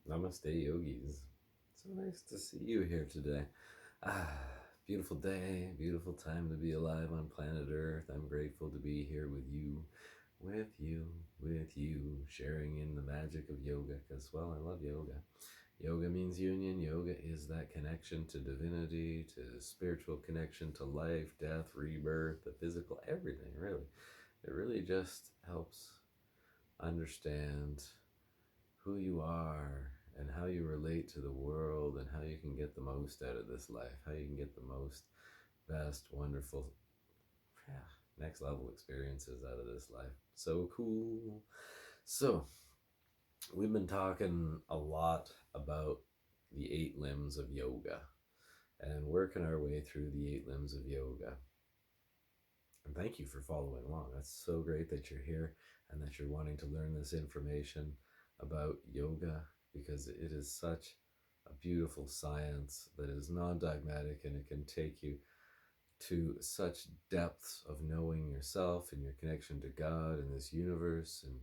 Namaste, yogis. So nice to see you here today. Ah, beautiful day, beautiful time to be alive on planet Earth. I'm grateful to be here with you, with you, with you, sharing in the magic of yoga because, well, I love yoga. Yoga means union. Yoga is that connection to divinity, to spiritual connection, to life, death, rebirth, the physical, everything, really. It really just helps understand who you are and how you relate to the world and how you can get the most out of this life, how you can get the most best, wonderful, next level experiences out of this life. So cool. So, we've been talking a lot about the 8 limbs of yoga and working our way through the 8 limbs of yoga. And thank you for following along. That's so great that you're here and that you're wanting to learn this information about yoga because it is such a beautiful science that is non-dogmatic, and it can take you to such depths of knowing yourself and your connection to God and this universe. And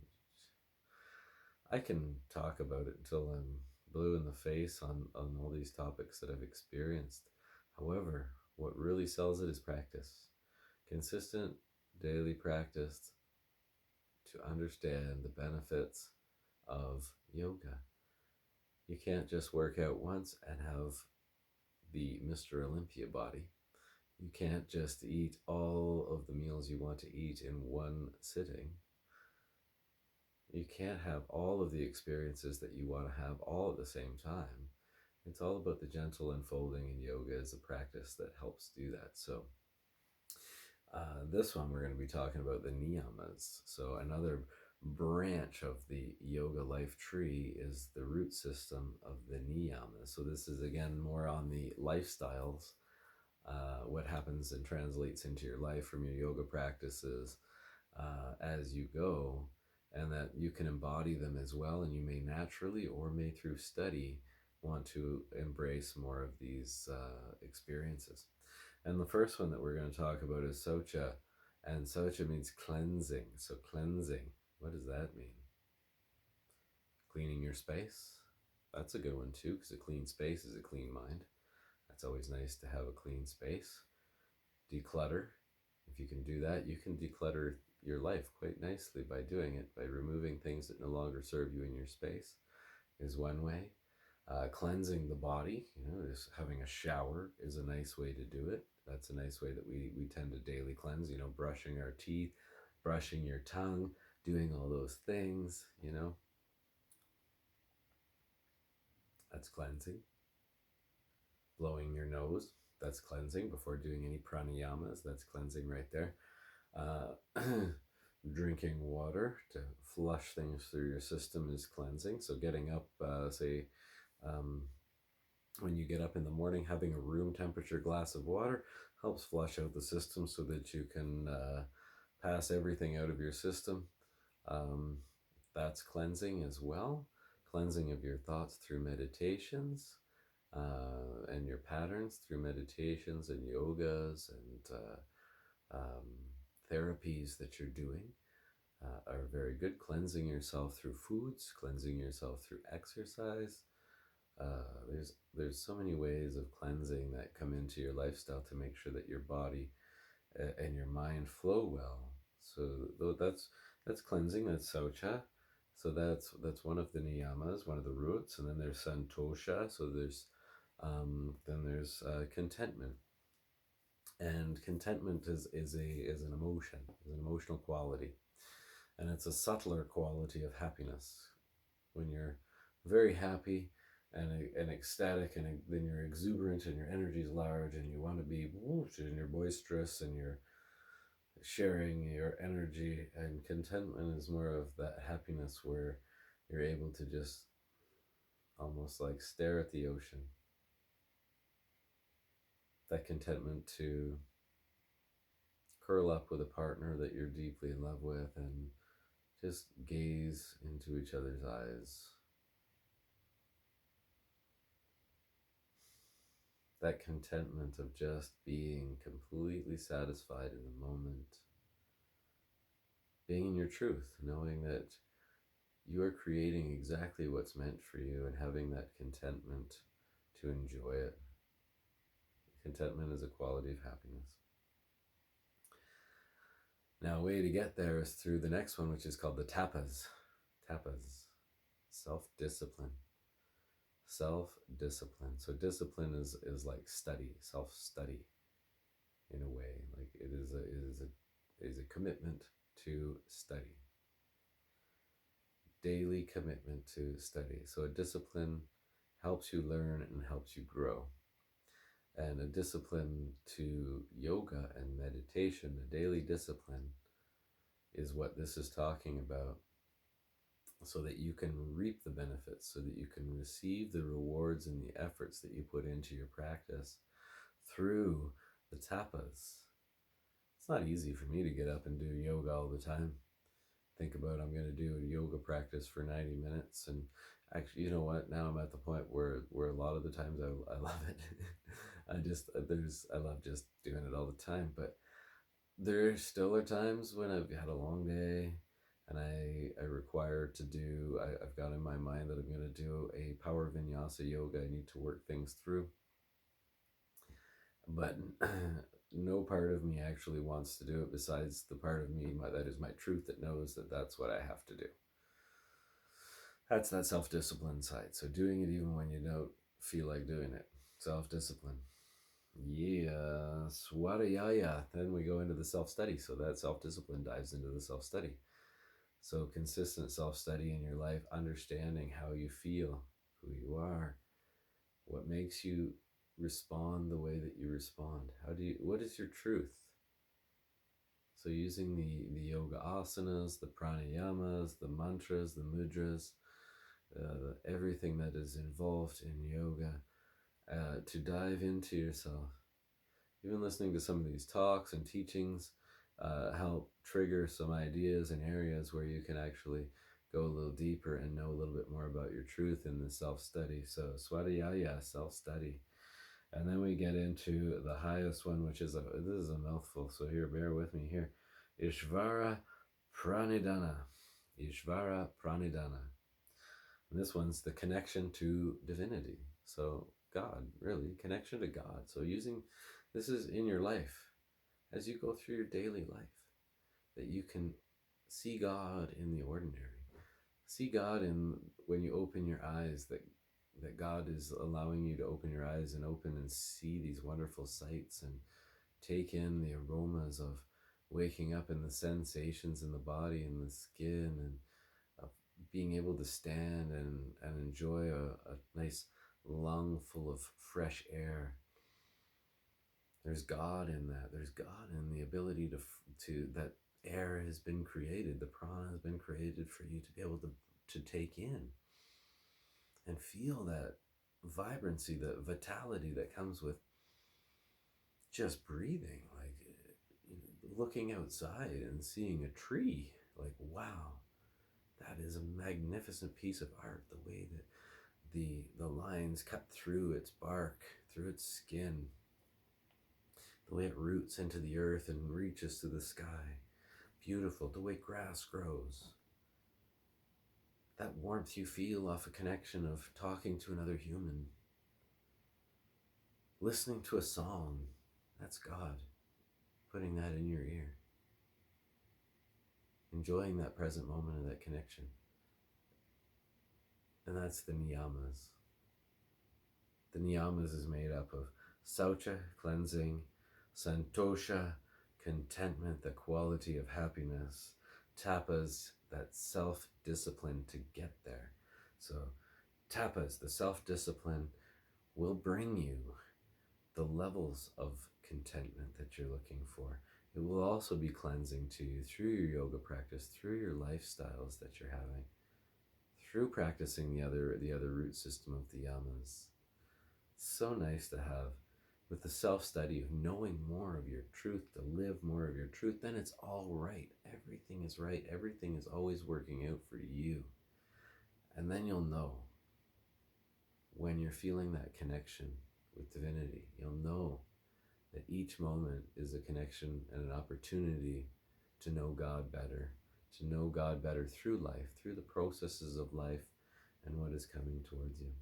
I can talk about it until I'm blue in the face on all these topics that I've experienced. However, what really sells it is practice. Consistent daily practice to understand the benefits of yoga. You can't just work out once and have the Mr. Olympia body. You can't just eat all of the meals you want to eat in one sitting. You can't have all of the experiences that you want to have all at the same time. It's all about the gentle unfolding, and yoga is a practice that helps do that. So, this one we're going to be talking about the niyamas. So, another branch of the yoga life tree is the root system of the niyamas. So, this is again more on the lifestyles, what happens and translates into your life from your yoga practices as you go, and that you can embody them as well. And you may naturally or may through study want to embrace more of these experiences. And the first one that we're going to talk about is socha. And socha means cleansing. So, cleansing, what does that mean? Cleaning your space. That's a good one too, because a clean space is a clean mind. That's always nice to have a clean space. Declutter. If you can do that, you can declutter your life quite nicely by doing it, by removing things that no longer serve you in your space, is one way. Cleansing the body, just having a shower is a nice way to do it. That's a nice way that we tend to daily cleanse, brushing our teeth, brushing your tongue, doing all those things, that's cleansing. Blowing your nose, that's cleansing before doing any pranayamas, that's cleansing right there. Drinking water to flush things through your system is cleansing. So getting up, say, when you get up in the morning, having a room temperature glass of water helps flush out the system so that you can pass everything out of your system. That's cleansing as well. Cleansing of your thoughts through meditations and your patterns through meditations and yogas and therapies that you're doing are very good. Cleansing yourself through foods, cleansing yourself through exercise. There's so many ways of cleansing that come into your lifestyle to make sure that your body and your mind flow well. So that's cleansing. That's socha. So that's one of the niyamas, one of the roots, and then there's santosha. So there's contentment, and contentment is an emotion, is an emotional quality, and it's a subtler quality of happiness. When you're very happy and ecstatic, and then you're exuberant and your energy is large and you want to be whoosh, and you're boisterous and you're sharing your energy. And contentment is more of that happiness where you're able to just almost like stare at the ocean. That contentment to curl up with a partner that you're deeply in love with and just gaze into each other's eyes. That contentment of just being completely satisfied in the moment, being in your truth, knowing that you are creating exactly what's meant for you and having that contentment to enjoy it. Contentment is a quality of happiness. Now, a way to get there is through the next one, which is called the tapas. Tapas, self-discipline. Self-discipline. So discipline is like study, self-study in a way. Like it is a commitment to study. Daily commitment to study. So a discipline helps you learn and helps you grow. And a discipline to yoga and meditation, a daily discipline, is what this is talking about, so that you can reap the benefits, so that you can receive the rewards and the efforts that you put into your practice through the tapas. It's not easy for me to get up and do yoga all the time. Think about I'm going to do a yoga practice for 90 minutes, and actually, you know what, now I'm at the point where a lot of the times I love it. I love just doing it all the time, but there still are times when I've had a long day and I require to do, I've got in my mind that I'm going to do a power vinyasa yoga. I need to work things through, but no part of me actually wants to do it besides the part of me that is my truth, that knows that that's what I have to do. That's that self-discipline side. So doing it even when you don't feel like doing it. Self-discipline. Yeah, swadhyaya. Then we go into the self-study. So that self-discipline dives into the self-study. So consistent self-study in your life, understanding how you feel, who you are, what makes you respond the way that you respond. What is your truth? So using the yoga asanas, the pranayamas, the mantras, the mudras, everything that is involved in yoga, to dive into yourself. Even listening to some of these talks and teachings help trigger some ideas and areas where you can actually go a little deeper and know a little bit more about your truth in the self-study. So swadhyaya, self-study. And then we get into the highest one, which is this is a mouthful, so here, bear with me here. Ishvara Pranidhana. Ishvara Pranidhana. And this one's the connection to divinity. So God, really, connection to God. So this is in your life, as you go through your daily life, that you can see God in the ordinary. See God when you open your eyes, that God is allowing you to open your eyes and open and see these wonderful sights and take in the aromas of waking up and the sensations in the body and the skin, and being able to stand and enjoy a nice lung full of fresh air. There's God in that. There's God in the ability to that air has been created. The prana has been created for you to be able to take in and feel that vibrancy, the vitality that comes with just breathing, like looking outside and seeing a tree. Like, wow, that is a magnificent piece of art. The way that the lines cut through its bark, through its skin, the way it roots into the earth and reaches to the sky. Beautiful. The way grass grows. That warmth you feel off a connection of talking to another human. Listening to a song. That's God putting that in your ear. Enjoying that present moment of that connection. And that's the niyamas. The niyamas is made up of saucha, cleansing, santosha, contentment, the quality of happiness, tapas, that self-discipline to get there. So tapas, the self-discipline, will bring you the levels of contentment that you're looking for. It will also be cleansing to you through your yoga practice, through your lifestyles that you're having, through practicing the other root system of the yamas. So nice to have, with the self-study of knowing more of your truth, to live more of your truth. Then it's all right. Everything is right. Everything is always working out for you. And then you'll know when you're feeling that connection with divinity. You'll know that each moment is a connection and an opportunity to know God better, to know God better through life, through the processes of life and what is coming towards you.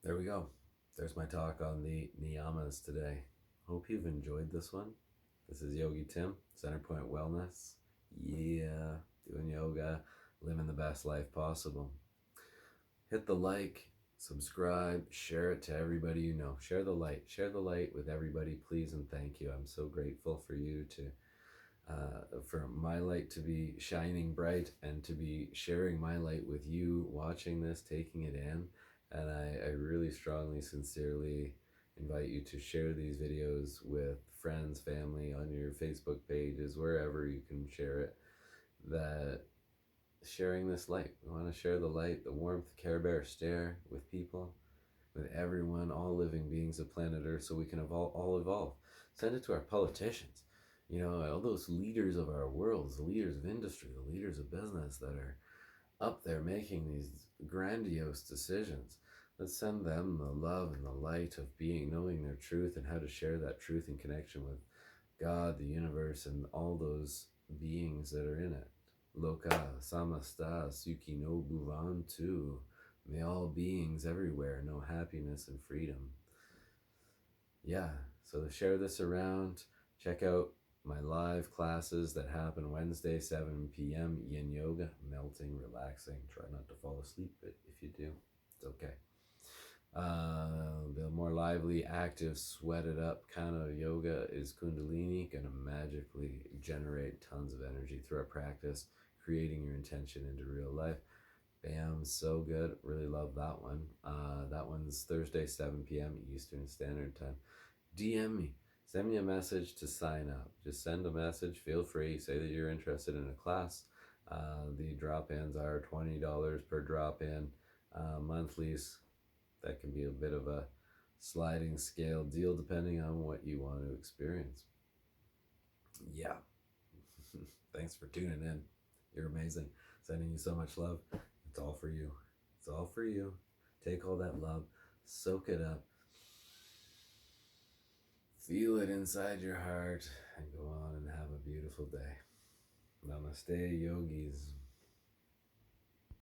There we go. There's my talk on the Niyamas today. Hope you've enjoyed this one. This is Yogi Tim, Centerpoint Wellness. Yeah, doing yoga, living the best life possible. Hit the like, subscribe, share it to everybody you know. Share the light. Share the light with everybody, please and thank you. I'm so grateful for you for my light to be shining bright and to be sharing my light with you, watching this, taking it in. And I really strongly, sincerely invite you to share these videos with friends, family, on your Facebook pages, wherever you can share it. That sharing this light, we want to share the light, the warmth, Care Bear stare with people, with everyone, all living beings of planet Earth, so we can all evolve. Send it to our politicians, all those leaders of our worlds, the leaders of industry, the leaders of business that are up there making these grandiose decisions. Let's send them the love and the light of being, knowing their truth and how to share that truth in connection with God, the universe, and all those beings that are in it. Loka samasta suki no bhuvantu. May all beings everywhere know happiness and freedom. Yeah, so share this around. Check out my live classes that happen Wednesday, 7 p.m. Yin Yoga, melting, relaxing. Try not to fall asleep, but if you do, it's okay. The more lively, active, sweated up kind of yoga is Kundalini, going to magically generate tons of energy through our practice, creating your intention into real life. Bam, so good. Really love that one. That one's Thursday, 7 p.m. Eastern Standard Time. DM me. Send me a message to sign up. Just send a message. Feel free. Say that you're interested in a class. The drop-ins are $20 per drop-in. Monthlies, that can be a bit of a sliding scale deal depending on what you want to experience. Yeah. Thanks for tuning in. You're amazing. Sending you so much love. It's all for you. It's all for you. Take all that love, soak it up, feel it inside your heart, and go on and have a beautiful day. Namaste, yogis.